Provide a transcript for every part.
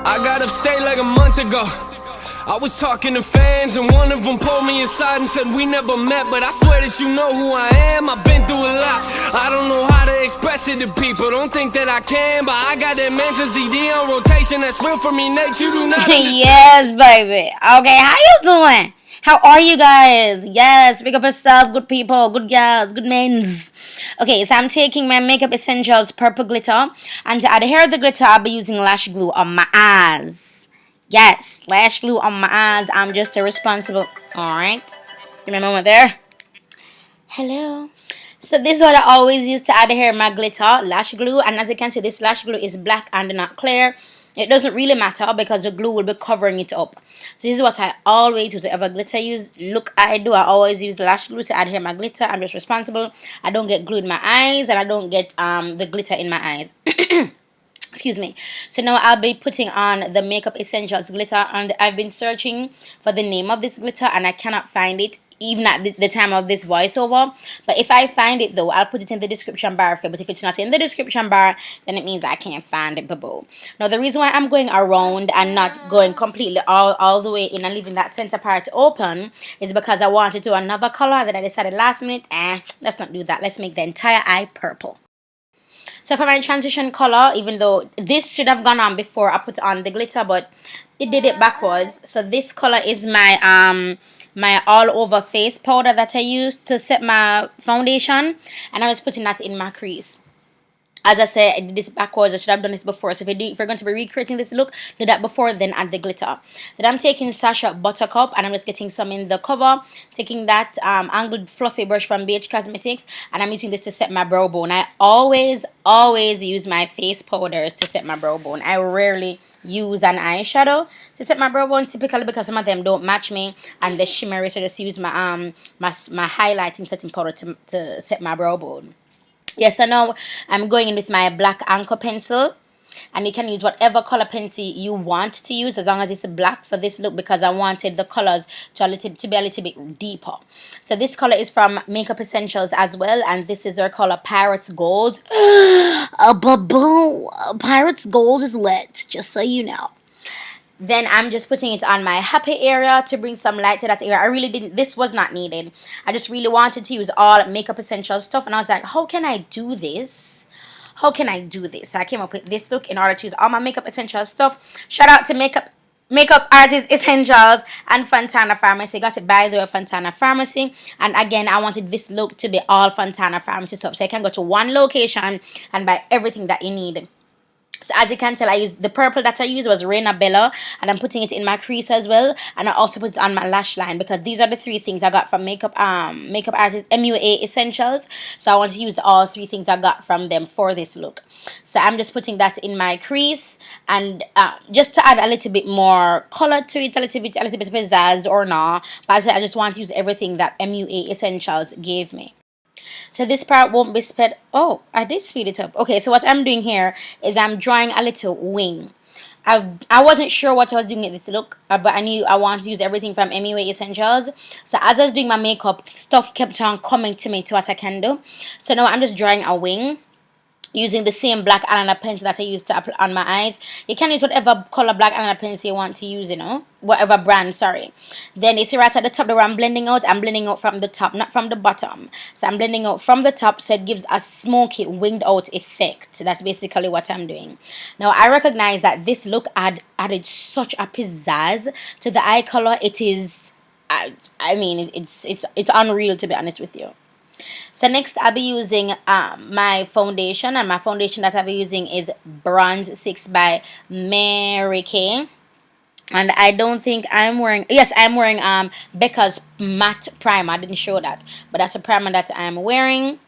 I got upstate like a month ago. I was talking to fans and one of them pulled me aside and said we never met, but I swear that you know who I am. I've been through a lot. I don't know how to express it to people. Don't think that I can, but I got that Mansion CD on rotation. That's real for me, Nate. You do not understand. Yes, baby. Okay, how you doing? How are you guys? Yes, pick up yourself, good people, good girls, good men's. Okay, so I'm taking my Makeup Essentials Purple Glitter, and to adhere the glitter, I'll be using lash glue on my eyes. Yes, lash glue on my eyes. I'm just a responsible. Alright, just give me a moment there. Hello. So this is what I always use to adhere my glitter, lash glue. And as you can see, this lash glue is black and not clear. It doesn't really matter because the glue will be covering it up. So this is what I always use. Whatever glitter I do, I always use lash glue to adhere my glitter. I'm just responsible. I don't get glue in my eyes and I don't get the glitter in my eyes. Excuse me. So now I'll be putting on the Makeup Essentials glitter, and I've been searching for the name of this glitter and I cannot find it even at the time of this voiceover. But if I find it though, I'll put it in the description bar for you. But if it's not in the description bar, then it means I can't find it, boo. Now the reason why I'm going around and not going completely all the way in and leaving that center part open is because I wanted to do another color. Then I decided last minute, let's not do that. Let's make the entire eye purple. So for my transition color, even though this should have gone on before I put on the glitter, but it did it backwards. So this color is my my all over face powder that I used to set my foundation, and I was putting that in my crease. As I said, I did this backwards. I should have done this before. So if you're going to be recreating this look, do that before, then add the glitter. Then I'm taking Sacha Buttercup, and I'm just getting some in the cover. Taking that angled fluffy brush from BH Cosmetics, and I'm using this to set my brow bone. I always use my face powders to set my brow bone. I rarely use an eyeshadow to set my brow bone, typically because some of them don't match me and they're shimmery. So I just use my my highlighting setting powder to set my brow bone. Yes, so now I'm going in with my black Anco pencil, and you can use whatever color pencil you want to use as long as it's black for this look, because I wanted the colors to be a little bit deeper. So this color is from Makeup Essentials as well, and this is their color Pirates Gold. Pirates Gold is lit, just so you know. Then I'm just putting it on my happy area to bring some light to that area. I really didn't, this was not needed. I just really wanted to use all Makeup Essentials stuff, and I was like, how can I do this? How can I do this? So I came up with this look in order to use all my Makeup Essentials stuff. Shout out to Makeup Artist Essentials and Fontana Pharmacy. Got it by the way, Fontana Pharmacy. And again, I wanted this look to be all Fontana Pharmacy stuff, so you can go to one location and buy everything that you need. So as you can tell, I used the purple that I used was Reina Bella, and I'm putting it in my crease as well, and I also put it on my lash line because these are the three things I got from Makeup Artist MUA Essentials. So I want to use all three things I got from them for this look. So I'm just putting that in my crease, and just to add a little bit more color to it, a little bit of pizzazz or not. But as I said, I just want to use everything that MUA Essentials gave me. So this part won't be sped. Oh, I did speed it up. Okay, so what I'm doing here is I'm drawing a little wing. I wasn't sure what I was doing at this look, but I knew I wanted to use everything from MUA Essentials. So as I was doing my makeup, stuff kept on coming to me to what I can do. So now I'm just drawing a wing using the same black eyeliner pencil that I used to apply on my eyes. You can use whatever color black eyeliner pencil you want to use, you know, whatever brand, sorry. Then you see right at the top where I'm blending out from the top, not from the bottom. So I'm blending out from the top, so it gives a smoky, winged out effect. That's basically what I'm doing. Now I recognize that this look added such a pizzazz to the eye color. It is, I mean, it's unreal, to be honest with you. So next I'll be using my foundation, and my foundation that I'll be using is Bronze 6 by Mary Kay. And I don't think I'm wearing, yes, I'm wearing BECCA's matte primer. I didn't show that, but that's a primer that I'm wearing.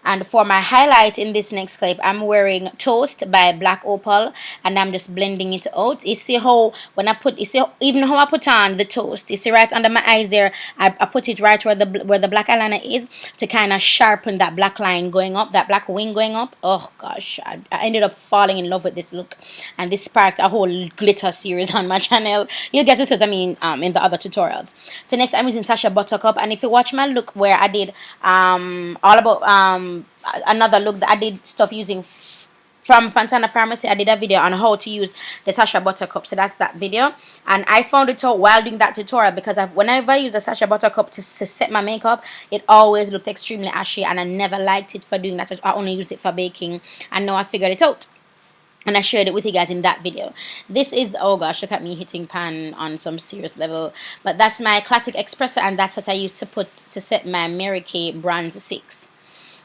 And for my highlight in this next clip, I'm wearing Toast by Black Opal, and I'm just blending it out. You see how when I put, you see how, even how I put on the Toast, you see right under my eyes there, I put it right where the black eyeliner is to kind of sharpen that black line going up, that black wing going up. Oh gosh, I ended up falling in love with this look, and this sparked a whole glitter series on my channel. You'll get it, because I mean in the other tutorials. So next I'm using Sacha Buttercup, and if you watch my look where I did all about another look that I did stuff using from Fontana Pharmacy. I did a video on how to use the Sacha Buttercup, so that's that video. And I found it out while doing that tutorial because whenever I use a Sacha Buttercup to set my makeup, it always looked extremely ashy, and I never liked it for doing that. I only used it for baking, and now I figured it out. And I shared it with you guys in that video. This is, oh gosh, look at me hitting pan on some serious level. But that's my classic espresso, and that's what I used to put to set my Mary Kay Bronze 6.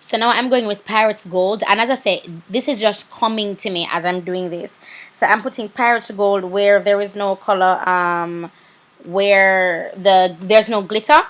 So now I'm going with Pirates Gold, and as I say, this is just coming to me as I'm doing this. So I'm putting Pirates Gold where there is no color, where there's no glitter.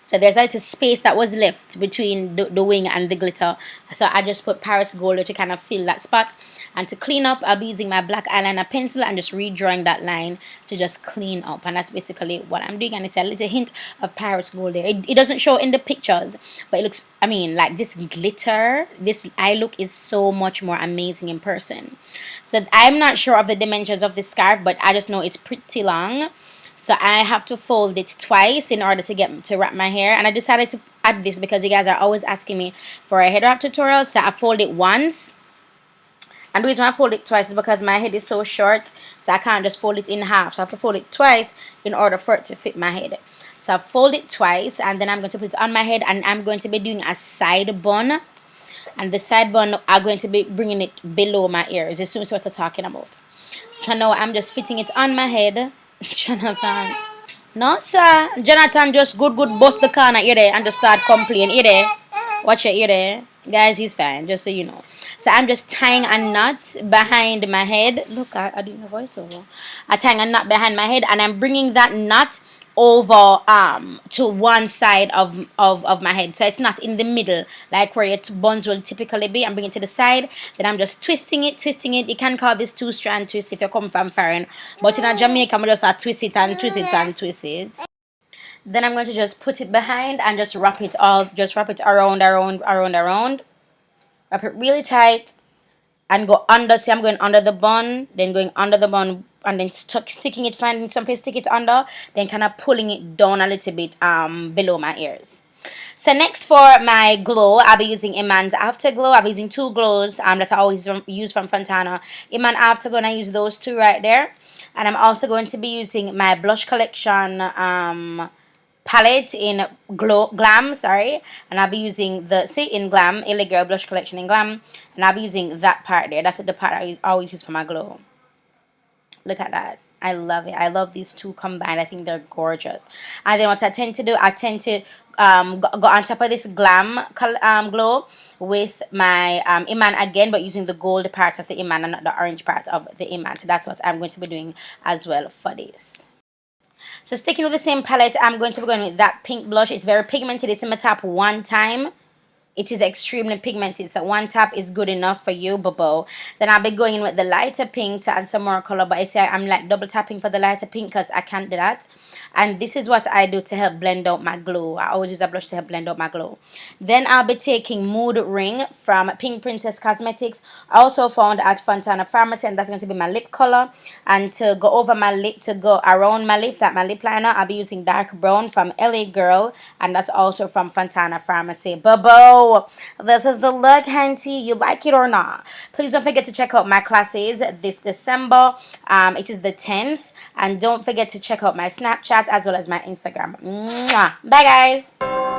So there's a little space that was left between the wing and the glitter. So I just put Paris Gold to kind of fill that spot. And to clean up, I'll be using my black eyeliner pencil and just redrawing that line to just clean up. And that's basically what I'm doing. And it's a little hint of Paris Gold there. It doesn't show in the pictures, but it looks, I mean, like this glitter, this eye look is so much more amazing in person. So I'm not sure of the dimensions of this scarf, but I just know it's pretty long. So I have to fold it twice in order to wrap my hair. And I decided to add this because you guys are always asking me for a head wrap tutorial. So I fold it once. And the reason I fold it twice is because my head is so short. So I can't just fold it in half. So I have to fold it twice in order for it to fit my head. So I fold it twice. And then I'm going to put it on my head. And I'm going to be doing a side bun. And the side bun, I'm going to be bringing it below my ears. As soon as what I'm talking about. So now I'm just fitting it on my head. Jonathan. No, sir. Jonathan just good bust the corner here there and just start complaining here there. Watch it here there. Guys, he's fine, just so you know. So I'm just tying a knot behind my head. Look, I do a voiceover. I'm tying a knot behind my head and I'm bringing that knot over to one side of my head, so it's not in the middle like where your buns will typically be. I'm bringing it to the side, then I'm just twisting it. You can call this two-strand twist if you come from foreign, but in Jamaica I'm just twist it and twist it and twist it. Then I'm going to just put it behind and just wrap it around, wrap it really tight and go under. See, I'm going under the bun, then going under the bun, and then sticking it, finding some place, stick it under, then kind of pulling it down a little bit below my ears. So next for my glow, I'll be using IMAN's Afterglow. I'll be using two glows that I always use from Fontana. IMAN Afterglow, and I use those two right there. And I'm also going to be using my blush collection palette in Glam, and I'll be using in Glam, LA Girl blush collection in Glam, and I'll be using that part there. That's the part I always use for my glow. Look at that. I love it. I love these two combined. I think they're gorgeous. And then what I tend to do, I tend to go on top of this Glam glow with my IMAN again, but using the gold part of the IMAN and not the orange part of the IMAN. So that's what I'm going to be doing as well for this. So sticking with the same palette, I'm going to be going with that pink blush. It's very pigmented. It's in my tap one time. It is extremely pigmented, so one tap is good enough for you, boo. Then I'll be going in with the lighter pink to add some more color. But I say I'm like double tapping for the lighter pink because I can't do that. And this is what I do to help blend out my glow. I always use a blush to help blend out my glow. Then I'll be taking Mood Ring from Pink Princess Cosmetics, also found at Fontana Pharmacy, and that's going to be my lip color. And to go over my lip, to go around my lips, like my lip liner, I'll be using Dark Brown from LA Girl, and that's also from Fontana Pharmacy. Boo. This is the look, Henty. You like it or not? Please don't forget to check out my classes this December. It is the 10th. And don't forget to check out my Snapchat as well as my Instagram. Mwah. Bye, guys.